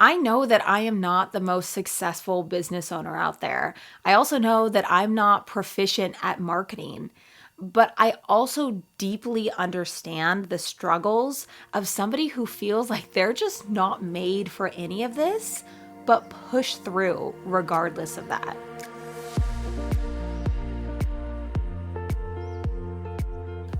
I know that I am not the most successful business owner out there. I also know that I'm not proficient at marketing, but I also deeply understand the struggles of somebody who feels like they're just not made for any of this, but push through regardless of that.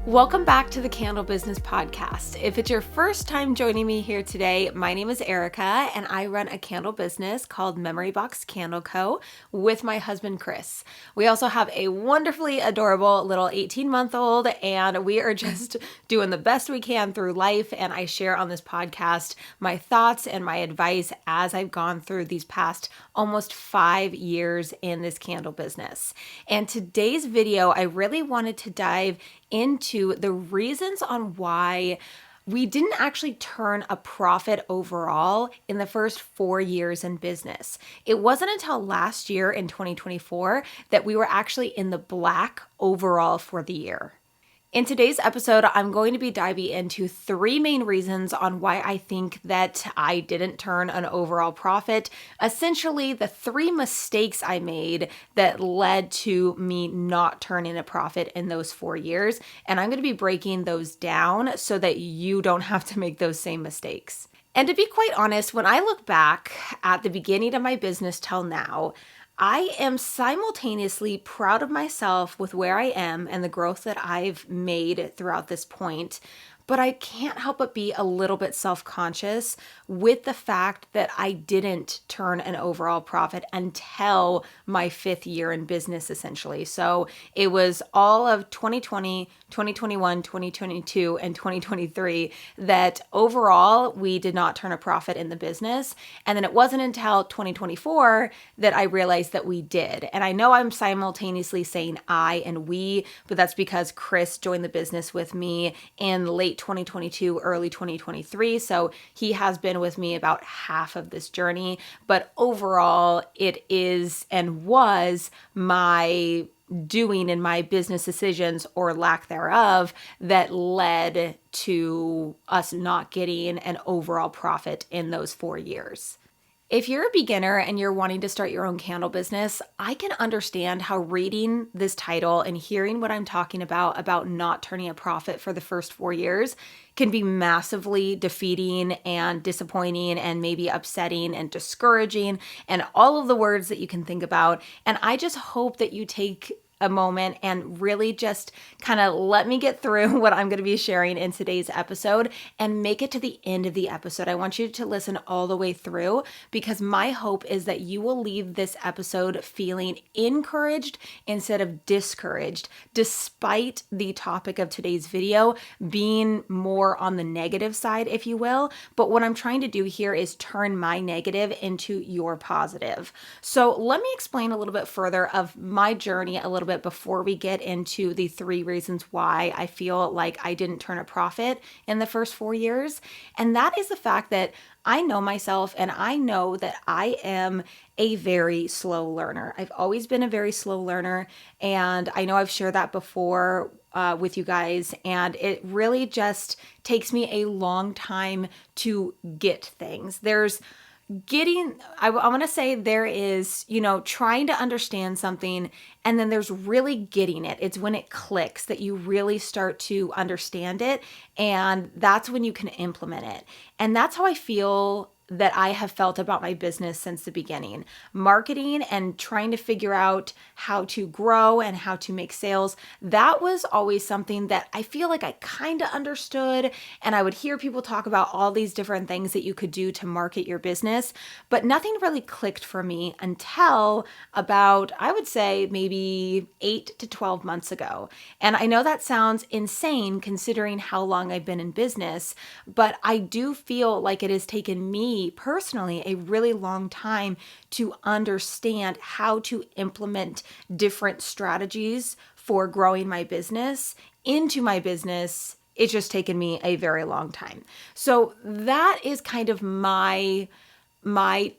Welcome back to the Candle Business Podcast. If it's your first time joining me here today, my name is Erica and I run a candle business called Memory Box Candle Co. with my husband, Chris. We also have a wonderfully adorable little 18-month-old and we are just doing the best we can through life. And I share on this podcast my thoughts and my advice as I've gone through these past almost 5 years in this candle business. And today's video, I really wanted to dive into the reasons on why we didn't actually turn a profit overall in the first 4 years in business. It wasn't until last year in 2024 that we were actually in the black overall for the year. In today's episode, I'm going to be diving into 3 main reasons on why I think that I didn't turn an overall profit. Essentially, the 3 mistakes I made that led to me not turning a profit in those 4 years. And I'm going to be breaking those down so that you don't have to make those same mistakes. And to be quite honest, when I look back at the beginning of my business till now, I am simultaneously proud of myself with where I am and the growth that I've made throughout this point, but I can't help but be a little bit self-conscious with the fact that I didn't turn an overall profit until my 5th year in business, essentially. So it was all of 2020, 2021, 2022, and 2023 that overall we did not turn a profit in the business. And then it wasn't until 2024 that I realized that we did. And I know I'm simultaneously saying I and we, but that's because Chris joined the business with me in late 2022, early 2023. So he has been with me about half of this journey. But overall, it is and was my doing in my business decisions or lack thereof that led to us not getting an overall profit in those 4 years. If you're a beginner and you're wanting to start your own candle business, I can understand how reading this title and hearing what I'm talking about not turning a profit for the first 4 years, can be massively defeating and disappointing and maybe upsetting and discouraging and all of the words that you can think about. And I just hope that you take a moment and really just kind of let me get through what I'm going to be sharing in today's episode and make it to the end of the episode. I want you to listen all the way through because my hope is that you will leave this episode feeling encouraged instead of discouraged, despite the topic of today's video being more on the negative side, if you will. But what I'm trying to do here is turn my negative into your positive. So let me explain a little bit further of my journey a little bit before we get into the 3 reasons why I feel like I didn't turn a profit in the first 4 years. And that is the fact that I know myself and I know that I am a very slow learner. I've always been a very slow learner. And I know I've shared that before with you guys. And it really just takes me a long time to get things. I want to say there is, trying to understand something and then there's really getting it. It's when it clicks that you really start to understand it. And that's when you can implement it. And that's how I feel that I have felt about my business since the beginning. Marketing and trying to figure out how to grow and how to make sales, that was always something that I feel like I kind of understood. And I would hear people talk about all these different things that you could do to market your business, but nothing really clicked for me until about, I would say, maybe 8 to 12 months ago. And I know that sounds insane considering how long I've been in business, but I do feel like it has taken me personally a really long time to understand how to implement different strategies for growing my business into my business. It's just taken me a very long time. So that is kind of my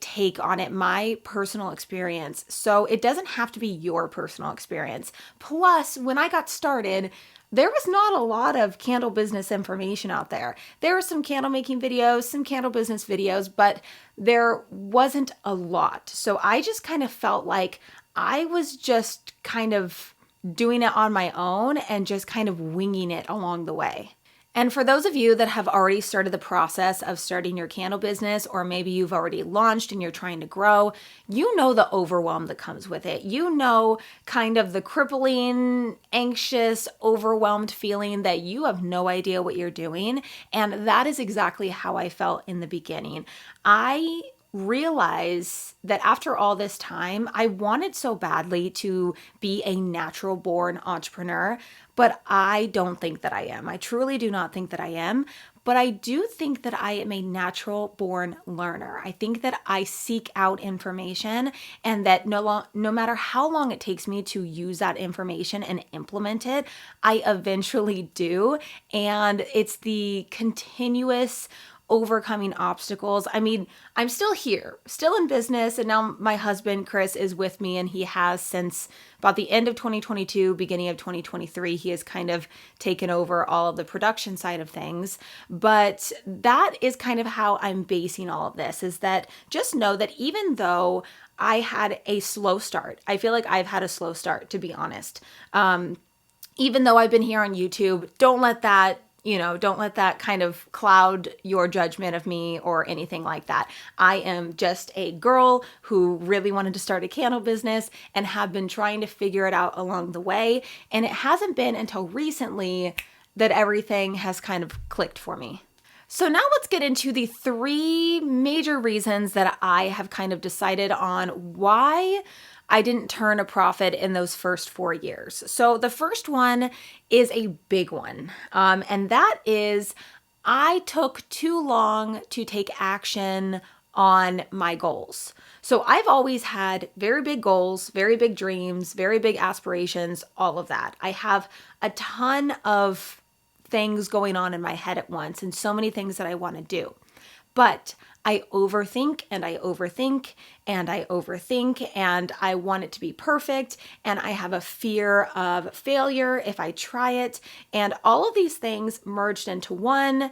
take on it, my personal experience. So it doesn't have to be your personal experience. Plus, when I got started, there was not a lot of candle business information out there. There were some candle making videos, some candle business videos, but there wasn't a lot. So I just kind of felt like I was just kind of doing it on my own and just kind of winging it along the way. And for those of you that have already started the process of starting your candle business, or maybe you've already launched and you're trying to grow, you know the overwhelm that comes with it. You know kind of the crippling, anxious, overwhelmed feeling that you have no idea what you're doing. And that is exactly how I felt in the beginning. I realize that after all this time, I wanted so badly to be a natural born entrepreneur, but I don't think that I am. I truly do not think that I am, but I do think that I am a natural born learner. I think that I seek out information, and that no matter how long it takes me to use that information and implement it, I eventually do. And it's the continuous overcoming obstacles. I mean, I'm still here, still in business, and now my husband, Chris, is with me, and he has since about the end of 2022, beginning of 2023. He has kind of taken over all of the production side of things. But that is kind of how I'm basing all of this, is that just know that even though I had a slow start, I feel like I've had a slow start, to be honest. Even though I've been here on YouTube, don't let that kind of cloud your judgment of me or anything like that. I am just a girl who really wanted to start a candle business and have been trying to figure it out along the way. And it hasn't been until recently that everything has kind of clicked for me. So now let's get into the 3 major reasons that I have kind of decided on why I didn't turn a profit in those first 4 years. So the first one is a big one, and that is I took too long to take action on my goals. So I've always had very big goals, very big dreams, very big aspirations, all of that. I have a ton of things going on in my head at once and so many things that I want to do. But I overthink and I overthink and I overthink, and I want it to be perfect, and I have a fear of failure if I try it. And all of these things merged into one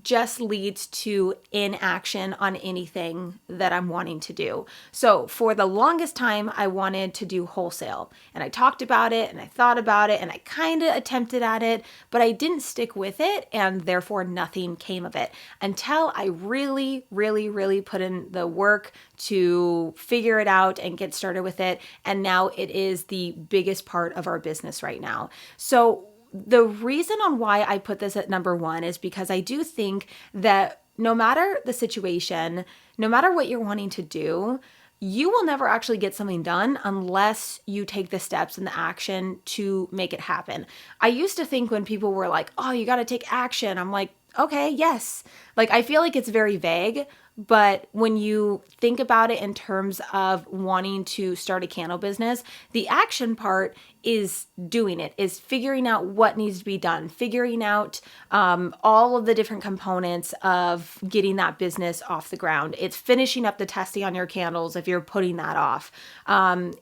just leads to inaction on anything that I'm wanting to do. So for the longest time, I wanted to do wholesale, and I talked about it and I thought about it and I kind of attempted at it, but I didn't stick with it, and therefore nothing came of it until I really, really, really put in the work to figure it out and get started with it. And now it is the biggest part of our business right now. So the reason on why I put this at number 1 is because I do think that no matter the situation, no matter what you're wanting to do, you will never actually get something done unless you take the steps and the action to make it happen. I used to think when people were like, oh, you got to take action, I'm like, okay, yes. Like, I feel like it's very vague, but when you think about it in terms of wanting to start a candle business, the action part is doing it, is figuring out what needs to be done, figuring out all of the different components of getting that business off the ground. It's finishing up the testing on your candles if you're putting that off.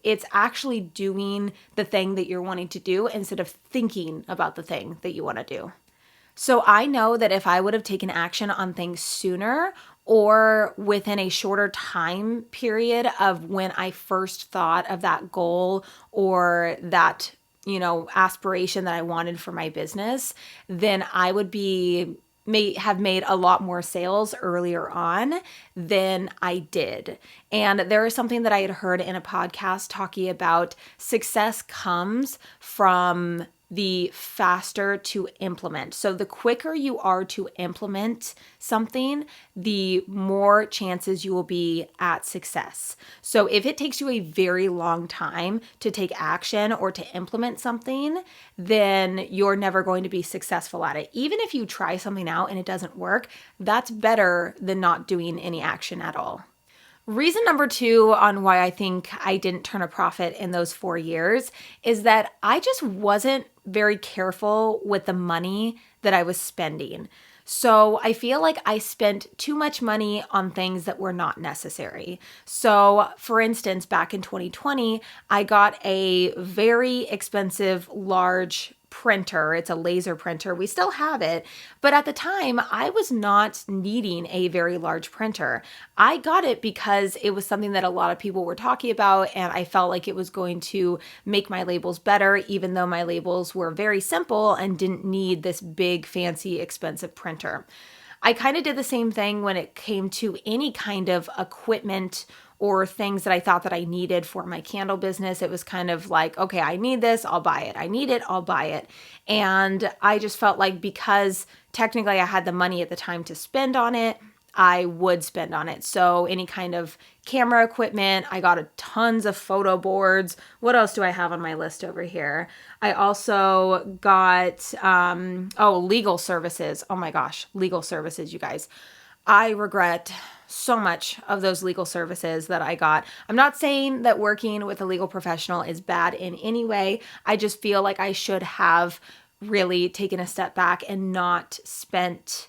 It's actually doing the thing that you're wanting to do instead of thinking about the thing that you want to do. So I know that if I would have taken action on things sooner, or within a shorter time period of when I first thought of that goal or that, aspiration that I wanted for my business, then I would have made a lot more sales earlier on than I did. And there is something that I had heard in a podcast talking about success comes from the faster to implement. So the quicker you are to implement something, the more chances you will be at success. So if it takes you a very long time to take action or to implement something, then you're never going to be successful at it. Even if you try something out and it doesn't work, that's better than not doing any action at all. Reason number 2 on why I think I didn't turn a profit in those 4 years is that I just wasn't very careful with the money that I was spending. So I feel like I spent too much money on things that were not necessary. So for instance, back in 2020, I got a very expensive, large printer. It's a laser printer. We still have it. But at the time, I was not needing a very large printer. I got it because it was something that a lot of people were talking about, and I felt like it was going to make my labels better, even though my labels were very simple and didn't need this big, fancy, expensive printer. I kind of did the same thing when it came to any kind of equipment or things that I thought that I needed for my candle business. It was kind of like, okay, I need this, I'll buy it. I need it, I'll buy it. And I just felt like because technically I had the money at the time to spend on it, I would spend on it. So any kind of camera equipment, I got tons of photo boards. What else do I have on my list over here? I also got, legal services. Oh my gosh, legal services, you guys. I regret so much of those legal services that I got. I'm not saying that working with a legal professional is bad in any way. I just feel like I should have really taken a step back and not spent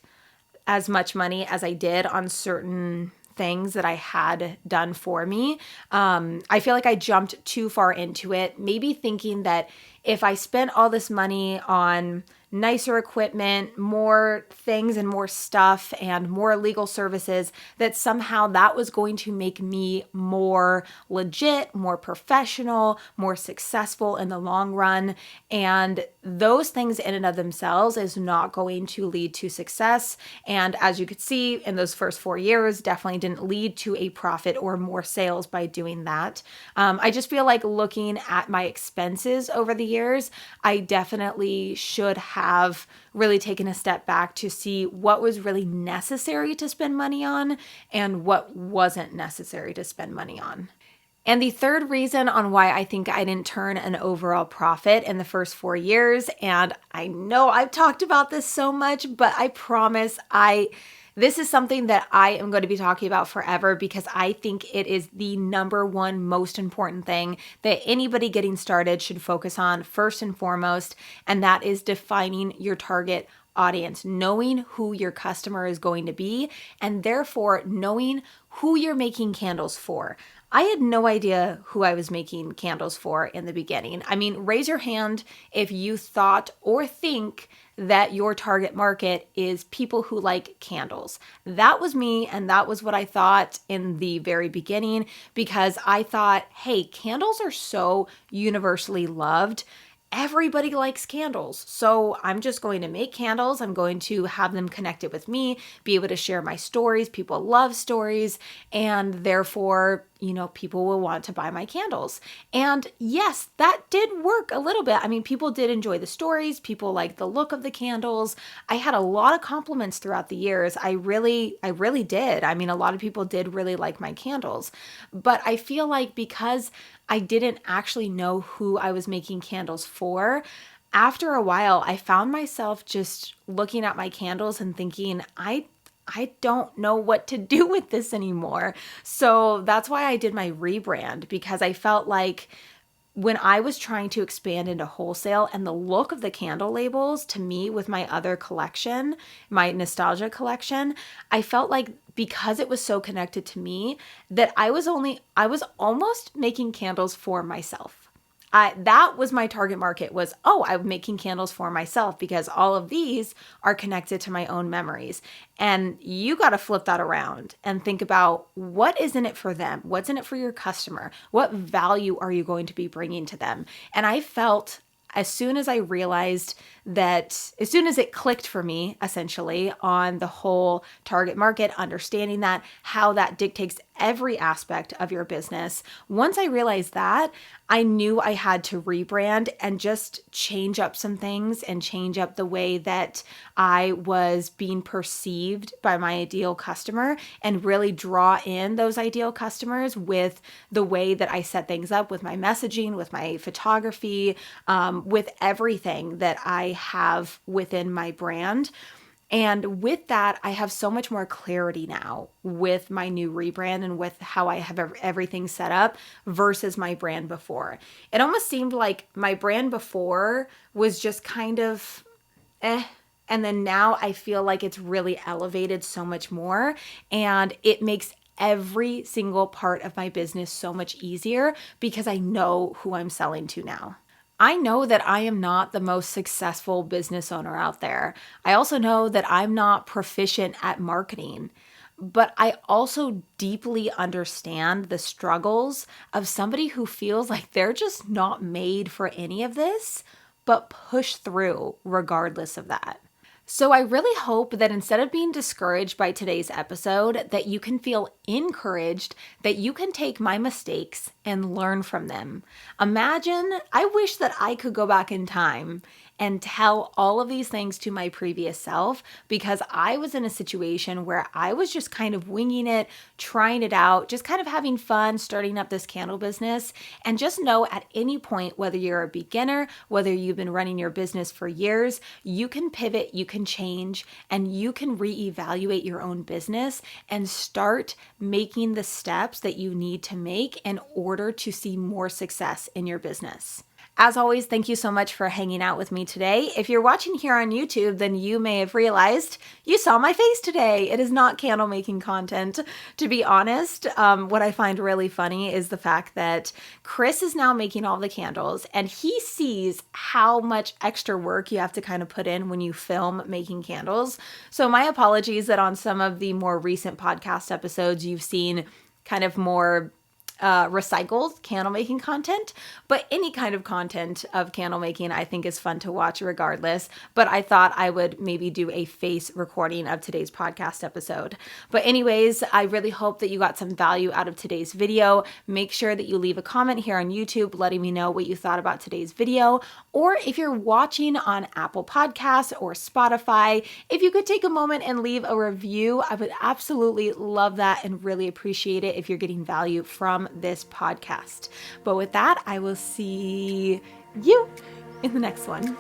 as much money as I did on certain things that I had done for me. I feel like I jumped too far into it, maybe thinking that if I spent all this money on nicer equipment, more things and more stuff and more legal services, that somehow that was going to make me more legit, more professional, more successful in the long run. And those things in and of themselves is not going to lead to success. And as you could see in those first 4 years, definitely didn't lead to a profit or more sales by doing that. I just feel like looking at my expenses over the years, I definitely should have really taken a step back to see what was really necessary to spend money on and what wasn't necessary to spend money on. And the third reason on why I think I didn't turn an overall profit in the first 4 years, and I know I've talked about this so much, but I promise this is something that I am going to be talking about forever because I think it is the number one most important thing that anybody getting started should focus on first and foremost, and that is defining your target audience, knowing who your customer is going to be, and therefore knowing who you're making candles for. I had no idea who I was making candles for in the beginning. I mean, raise your hand if you thought or think that your target market is people who like candles. That was me, and that was what I thought in the very beginning because I thought, hey, candles are so universally loved. Everybody likes candles. So I'm just going to make candles. I'm going to have them connected with me, be able to share my stories. People love stories, and therefore, people will want to buy my candles. And yes, that did work a little bit. I mean, people did enjoy the stories. People liked the look of the candles. I had a lot of compliments throughout the years. I really did. I mean, a lot of people did really like my candles. But I feel like because I didn't actually know who I was making candles for, after a while, I found myself just looking at my candles and thinking, I don't know what to do with this anymore. So that's why I did my rebrand, because I felt like when I was trying to expand into wholesale and the look of the candle labels to me with my other collection, my nostalgia collection, I felt like because it was so connected to me that I was almost making candles for myself. That was my target market was, I'm making candles for myself because all of these are connected to my own memories. And you got to flip that around and think about what is in it for them? What's in it for your customer? What value are you going to be bringing to them? And I felt as soon as I realized that, as soon as it clicked for me, essentially, on the whole target market, understanding that, how that dictates every aspect of your business, once I realized that, I knew I had to rebrand and just change up some things and change up the way that I was being perceived by my ideal customer and really draw in those ideal customers with the way that I set things up with my messaging, with my photography, with everything that I have within my brand. And with that, I have so much more clarity now with my new rebrand and with how I have everything set up versus my brand before. It almost seemed like my brand before was just kind of and then now I feel like it's really elevated so much more, and it makes every single part of my business so much easier because I know who I'm selling to now. I know that I am not the most successful business owner out there. I also know that I'm not proficient at marketing. But I also deeply understand the struggles of somebody who feels like they're just not made for any of this, but push through regardless of that. So I really hope that instead of being discouraged by today's episode, that you can feel encouraged, that you can take my mistakes and learn from them. Imagine, I wish that I could go back in time and tell all of these things to my previous self, because I was in a situation where I was just kind of winging it, trying it out, just kind of having fun starting up this candle business. And just know at any point, whether you're a beginner, whether you've been running your business for years, you can pivot, you can change, and you can reevaluate your own business and start making the steps that you need to make in order to see more success in your business. As always, thank you so much for hanging out with me today. If you're watching here on YouTube, then you may have realized you saw my face today. It is not candle making content. To be honest, what I find really funny is the fact that Chris is now making all the candles, and he sees how much extra work you have to kind of put in when you film making candles. So my apologies that on some of the more recent podcast episodes, you've seen kind of more recycled candle making content, but any kind of content of candle making I think is fun to watch regardless. But I thought I would maybe do a face recording of today's podcast episode. But anyways, I really hope that you got some value out of today's video. Make sure that you leave a comment here on YouTube letting me know what you thought about today's video. Or if you're watching on Apple Podcasts or Spotify, if you could take a moment and leave a review, I would absolutely love that and really appreciate it if you're getting value from this podcast. But with that, I will see you in the next one.